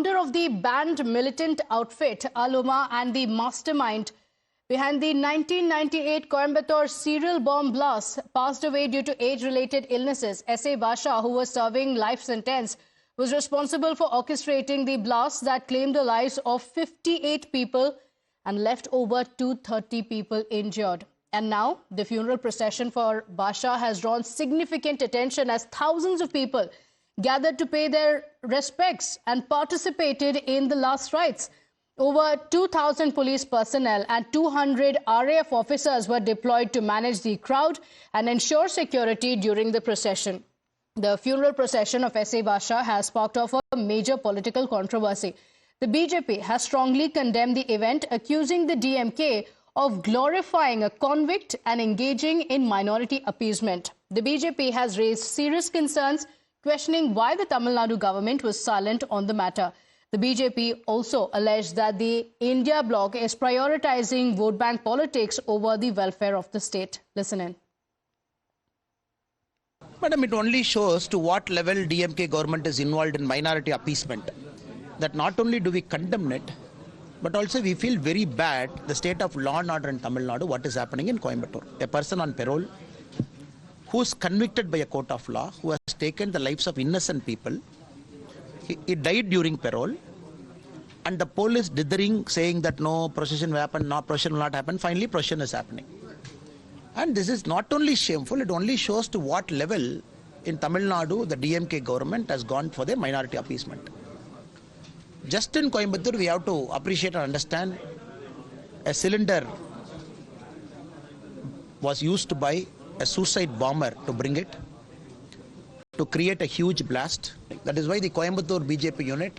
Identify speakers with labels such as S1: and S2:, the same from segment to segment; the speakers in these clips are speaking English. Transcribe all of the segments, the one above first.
S1: founder of the banned militant outfit Aloma and the mastermind behind the 1998 Coimbatore serial bomb blast, passed away due to age-related illnesses. S.A. Basha, who was serving life sentence, was responsible for orchestrating the blast that claimed the lives of 58 people and left over 230 people injured. And now, the funeral procession for Basha has drawn significant attention as thousands of people gathered to pay their respects and participated in the last rites. Over 2,000 police personnel and 200 RAF officers were deployed to manage the crowd and ensure security during the procession. The funeral procession of S.A. Basha has sparked off a major political controversy. The BJP has strongly condemned the event, accusing the DMK of glorifying a convict and engaging in minority appeasement. The BJP has raised serious concerns, questioning why the Tamil Nadu government was silent on the matter. The BJP also alleged that the India bloc is prioritizing vote bank politics over the welfare of the state. Listen in.
S2: Madam, it only shows to what level DMK government is involved in minority appeasement. That not only do we condemn it, but also we feel very bad the state of law and order in Tamil Nadu, what is happening in Coimbatore. A person on parole who is convicted by a court of law, who has taken the lives of innocent people. He died during parole, and the police dithering, saying that no procession will happen, no procession will not happen. Finally, procession is happening. And this is not only shameful, it only shows to what level in Tamil Nadu the DMK government has gone for the minority appeasement. Just in Coimbatore, we have to appreciate and understand a cylinder was used by a suicide bomber to bring it, to create a huge blast. That is why the Coimbatore BJP unit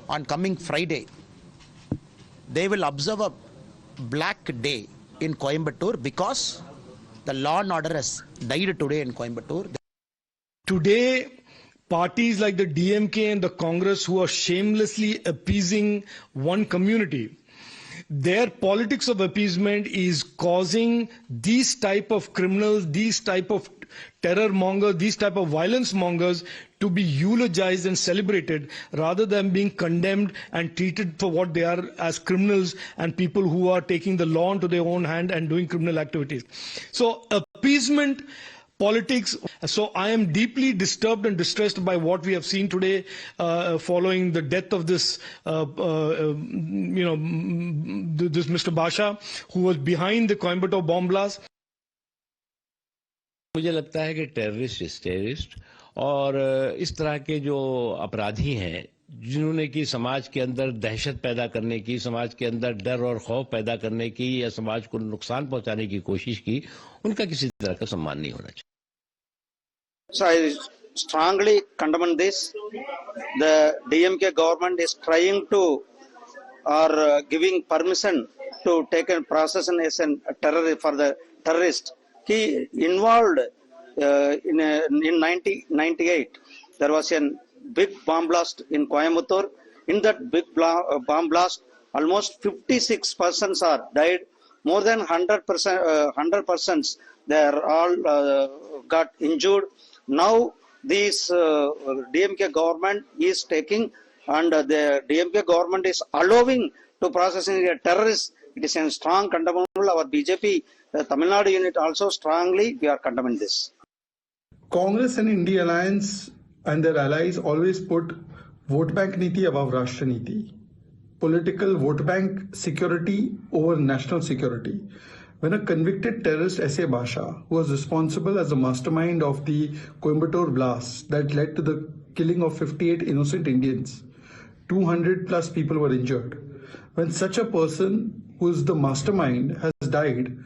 S2: on coming Friday, they will observe a black day in Coimbatore because the law and order has died today in Coimbatore.
S3: Today, parties like the DMK and the Congress, who are shamelessly appeasing one community, their politics of appeasement is causing these type of criminals, these type of terror mongers, these type of violence mongers to be eulogized and celebrated rather than being condemned and treated for what they are as criminals and people who are taking the law into their own hand and doing criminal activities. So appeasement politics. So I am deeply disturbed and distressed by what we have seen today following the death of this, this Mr. Basha, who was behind the Coimbatore bomb blast.
S4: मुझे लगता है कि terrorist is terrorist और इस तरह के जो अपराधी हैं जिन्होंने कि समाज के अंदर दहशत पैदा करने की, समाज के अंदर डर और खौफ पैदा करने की या समाज को नुकसान पहुंचाने की कोशिश की, उनका किसी तरह का सम्मान नहीं होना चाहिए.
S5: So I strongly condemn this. The DMK government is trying to or giving permission to take a process as a terror for the terrorist. He involved in 1998. There was a big bomb blast in Coimbatore. In that big bomb blast, almost 56 persons are died. More than 100 persons, they are all got injured. Now this DMK government is taking, and the DMK government is allowing to processing a terrorist. It is a strong condemnable. Our BJP Tamil Nadu unit also strongly we are condemning this.
S6: Congress and India Alliance and their allies always put vote bank niti above Rashtra niti. Political vote bank security over national security. When a convicted terrorist S.A. Basha, who was responsible as the mastermind of the Coimbatore blast that led to the killing of 58 innocent Indians, 200 plus people were injured. When such a person who is the mastermind has died,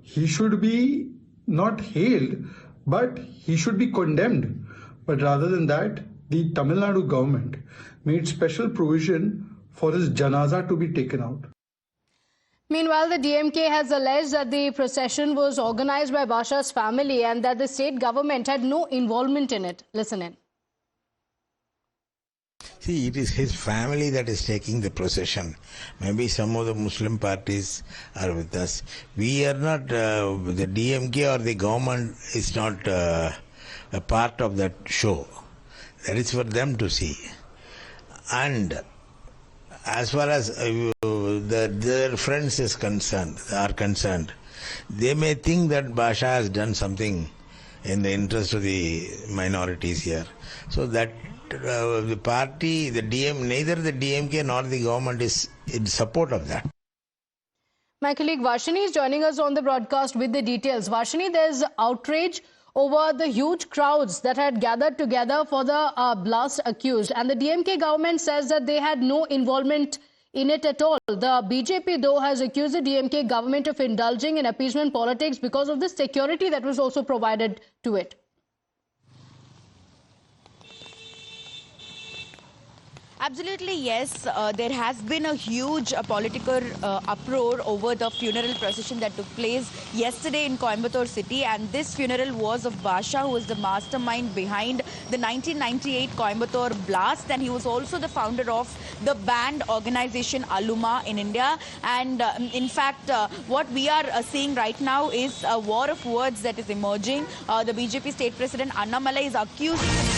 S6: he should be not hailed, but he should be condemned. But rather than that, the Tamil Nadu government made special provision for his janaza to be taken out.
S1: Meanwhile, the DMK has alleged that the procession was organized by Basha's family and that the state government had no involvement in it. Listen in.
S7: See, it is his family that is taking the procession. Maybe some of the Muslim parties are with us. We are not, the DMK or the government is not a part of that show. That is for them to see. And as far as their friends are concerned, they may think that Basha has done something in the interest of the minorities here. So that the party, neither the DMK nor the government is in support of that.
S1: My colleague Varshini is joining us on the broadcast with the details. Varshini, there's outrage over the huge crowds that had gathered together for the blast accused. And the DMK government says that they had no involvement in it at all. The BJP, though, has accused the DMK government of indulging in appeasement politics because of the security that was also provided to it.
S8: Absolutely, yes. There has been a huge political uproar over the funeral procession that took place yesterday in Coimbatore city. And this funeral was of Basha, who was the mastermind behind the 1998 Coimbatore blast. And he was also the founder of the banned organization Aluma in India. And in fact, what we are seeing right now is a war of words that is emerging. The BJP state president Annamalai is accusing